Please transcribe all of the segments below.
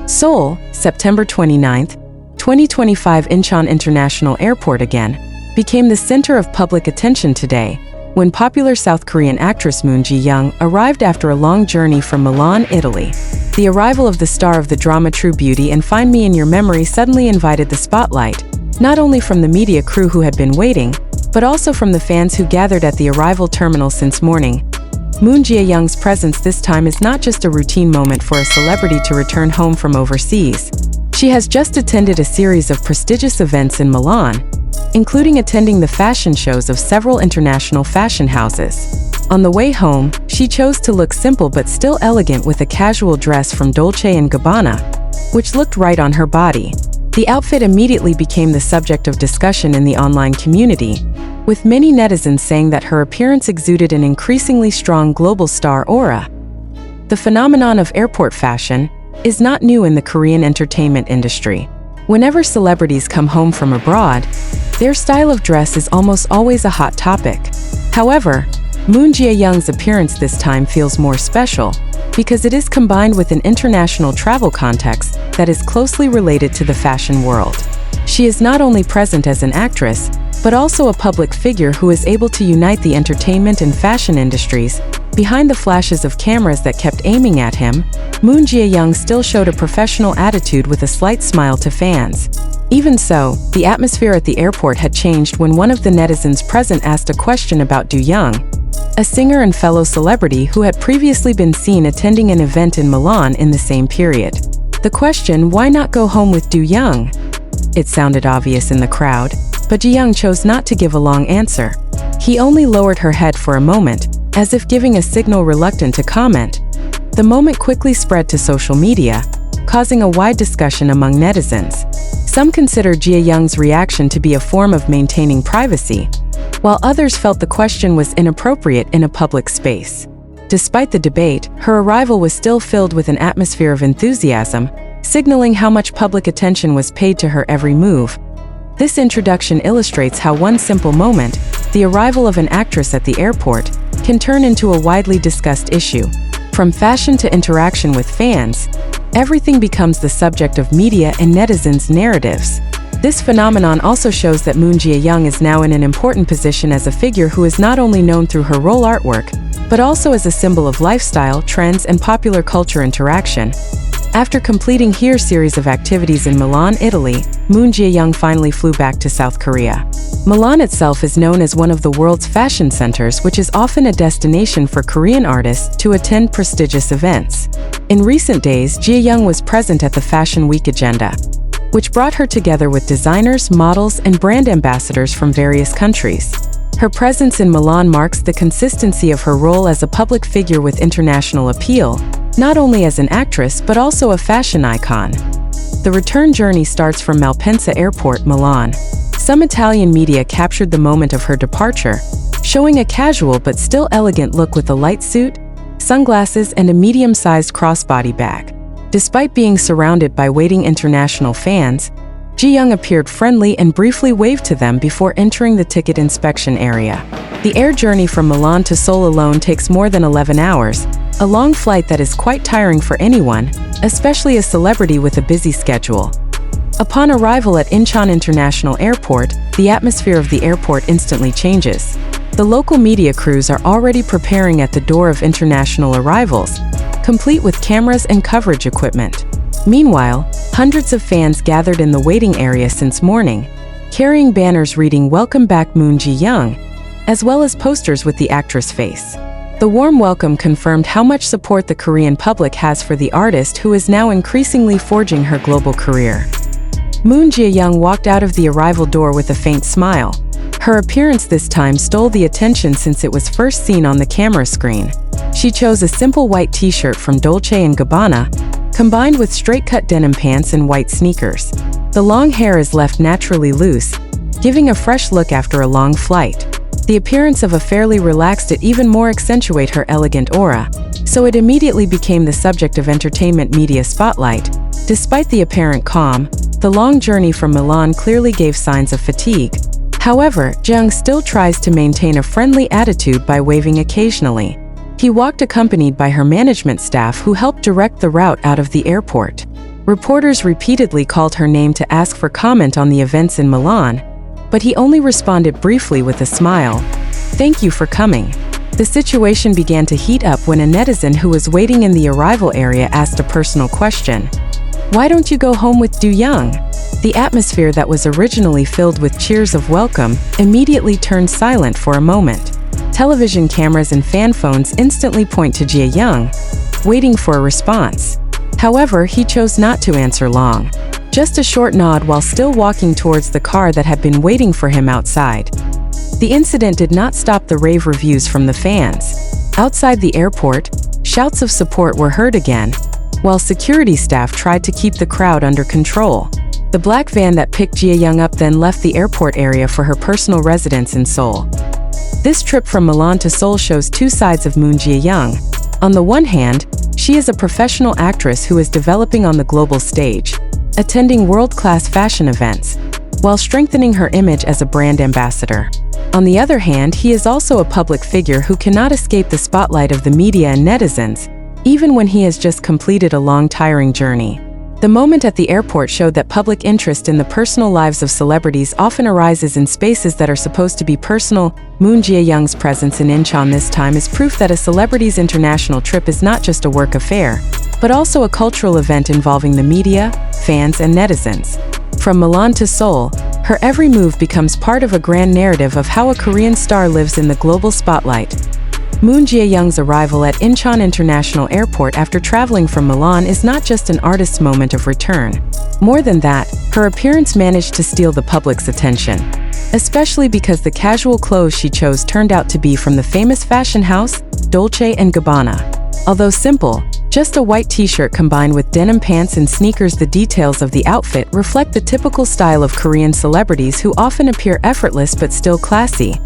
Seoul, September 29, 2025. Incheon International Airport again became the center of public attention today when popular South Korean actress Moon Ji-young arrived after a long journey from Milan, Italy. The arrival of the star of the drama True Beauty and Find Me in Your Memory suddenly invited the spotlight, not only from the media crew who had been waiting, but also from the fans who gathered at the arrival terminal since morning. Moon Ji-young's presence this time is not just a routine moment for a celebrity to return home from overseas. She has just attended a series of prestigious events in Milan, including attending the fashion shows of several international fashion houses. On the way home, she chose to look simple but still elegant with a casual dress from Dolce & Gabbana, which looked right on her body. The outfit immediately became the subject of discussion in the online community, with many netizens saying that her appearance exuded an increasingly strong global star aura. The phenomenon of airport fashion is not new in the Korean entertainment industry. Whenever celebrities come home from abroad, their style of dress is almost always a hot topic. However, Moon Ji-young's appearance this time feels more special because it is combined with an international travel context that is closely related to the fashion world. She is not only present as an actress, but also a public figure who is able to unite the entertainment and fashion industries. Behind the flashes of cameras that kept aiming at him, Moon Ji-young still showed a professional attitude with a slight smile to fans. Even so, the atmosphere at the airport had changed when one of the netizens present asked a question about Do-young, a singer and fellow celebrity who had previously been seen attending an event in Milan in the same period. The question, "Why not go home with Do-young?" It sounded obvious in the crowd, but Ji-young chose not to give a long answer. He only lowered her head for a moment, as if giving a signal reluctant to comment. The moment quickly spread to social media, causing a wide discussion among netizens. Some consider Ji-young's reaction to be a form of maintaining privacy, while others felt the question was inappropriate in a public space. Despite the debate, her arrival was still filled with an atmosphere of enthusiasm, signaling how much public attention was paid to her every move. This introduction illustrates how one simple moment, the arrival of an actress at the airport, can turn into a widely discussed issue. From fashion to interaction with fans, everything becomes the subject of media and netizens' narratives. This phenomenon also shows that Moon Ji-young is now in an important position as a figure who is not only known through her role artwork, but also as a symbol of lifestyle, trends, and popular culture interaction. After completing her series of activities in Milan, Italy, Moon Ji-young finally flew back to South Korea. Milan itself is known as one of the world's fashion centers, which is often a destination for Korean artists to attend prestigious events. In recent days, Ji-young was present at the Fashion Week agenda, which brought her together with designers, models, and brand ambassadors from various countries. Her presence in Milan marks the consistency of her role as a public figure with international appeal, not only as an actress but also a fashion icon. The return journey starts from Malpensa Airport, Milan. Some Italian media captured the moment of her departure, showing a casual but still elegant look with a light suit, sunglasses, and a medium-sized crossbody bag. Despite being surrounded by waiting international fans, Ji-young appeared friendly and briefly waved to them before entering the ticket inspection area. The air journey from Milan to Seoul alone takes more than 11 hours, a long flight that is quite tiring for anyone, especially a celebrity with a busy schedule. Upon arrival at Incheon International Airport, the atmosphere of the airport instantly changes. The local media crews are already preparing at the door of international arrivals, complete with cameras and coverage equipment. Meanwhile, hundreds of fans gathered in the waiting area since morning, carrying banners reading "Welcome back Moon Ji-young," as well as posters with the actress' face. The warm welcome confirmed how much support the Korean public has for the artist who is now increasingly forging her global career. Moon Ji-young walked out of the arrival door with a faint smile. Her appearance this time stole the attention since it was first seen on the camera screen. She chose a simple white t-shirt from Dolce & Gabbana, combined with straight-cut denim pants and white sneakers. The long hair is left naturally loose, giving a fresh look after a long flight. The appearance of a fairly relaxed it even more accentuate her elegant aura, so it immediately became the subject of entertainment media spotlight. Despite the apparent calm, the long journey from Milan clearly gave signs of fatigue. However, Ji-young still tries to maintain a friendly attitude by waving occasionally. He walked accompanied by her management staff who helped direct the route out of the airport. Reporters repeatedly called her name to ask for comment on the events in Milan, but he only responded briefly with a smile. "Thank you for coming." The situation began to heat up when a netizen who was waiting in the arrival area asked a personal question. "Why don't you go home with Du Young?" The atmosphere that was originally filled with cheers of welcome immediately turned silent for a moment. Television cameras and fan phones instantly point to Jia Young, waiting for a response. However, he chose not to answer long. Just a short nod while still walking towards the car that had been waiting for him outside. The incident did not stop the rave reviews from the fans. Outside the airport, shouts of support were heard again, while security staff tried to keep the crowd under control. The black van that picked Jia Young up then left the airport area for her personal residence in Seoul. This trip from Milan to Seoul shows two sides of Moon Jae-young. On the one hand, she is a professional actress who is developing on the global stage, attending world-class fashion events, while strengthening her image as a brand ambassador. On the other hand, he is also a public figure who cannot escape the spotlight of the media and netizens, even when he has just completed a long, tiring journey. The moment at the airport showed that public interest in the personal lives of celebrities often arises in spaces that are supposed to be personal. Moon Jae-young's presence in Incheon this time is proof that a celebrity's international trip is not just a work affair, but also a cultural event involving the media, fans, and netizens. From Milan to Seoul, her every move becomes part of a grand narrative of how a Korean star lives in the global spotlight. Moon Jae-young's arrival at Incheon International Airport after traveling from Milan is not just an artist's moment of return. More than that, her appearance managed to steal the public's attention, especially because the casual clothes she chose turned out to be from the famous fashion house, Dolce & Gabbana. Although simple, just a white t-shirt combined with denim pants and sneakers, the details of the outfit reflect the typical style of Korean celebrities who often appear effortless but still classy.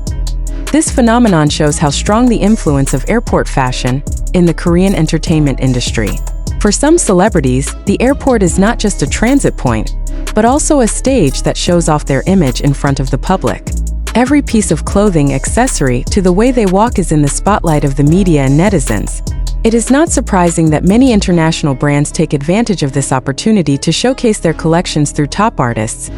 This phenomenon shows how strong the influence of airport fashion in the Korean entertainment industry. For some celebrities, the airport is not just a transit point, but also a stage that shows off their image in front of the public. Every piece of clothing, accessory, to the way they walk is in the spotlight of the media and netizens. It is not surprising that many international brands take advantage of this opportunity to showcase their collections through top artists.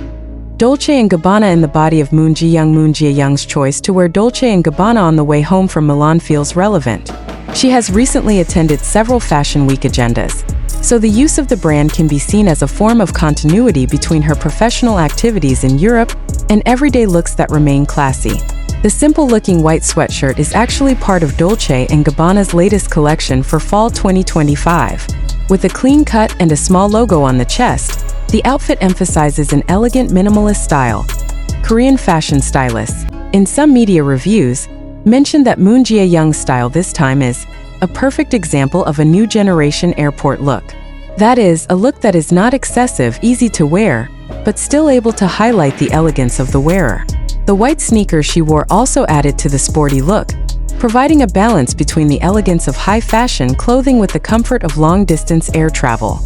Dolce & Gabbana in the body of Moon Jae-young. Moon Jae-young's choice to wear Dolce & Gabbana on the way home from Milan feels relevant. She has recently attended several Fashion Week agendas, so the use of the brand can be seen as a form of continuity between her professional activities in Europe and everyday looks that remain classy. The simple-looking white sweatshirt is actually part of Dolce & Gabbana's latest collection for fall 2025. With a clean cut and a small logo on the chest, the outfit emphasizes an elegant minimalist style. Korean fashion stylists, in some media reviews, mentioned that Moon Jae-young's style this time is a perfect example of a new generation airport look. That is, a look that is not excessive, easy to wear, but still able to highlight the elegance of the wearer. The white sneakers she wore also added to the sporty look, providing a balance between the elegance of high fashion clothing with the comfort of long-distance air travel.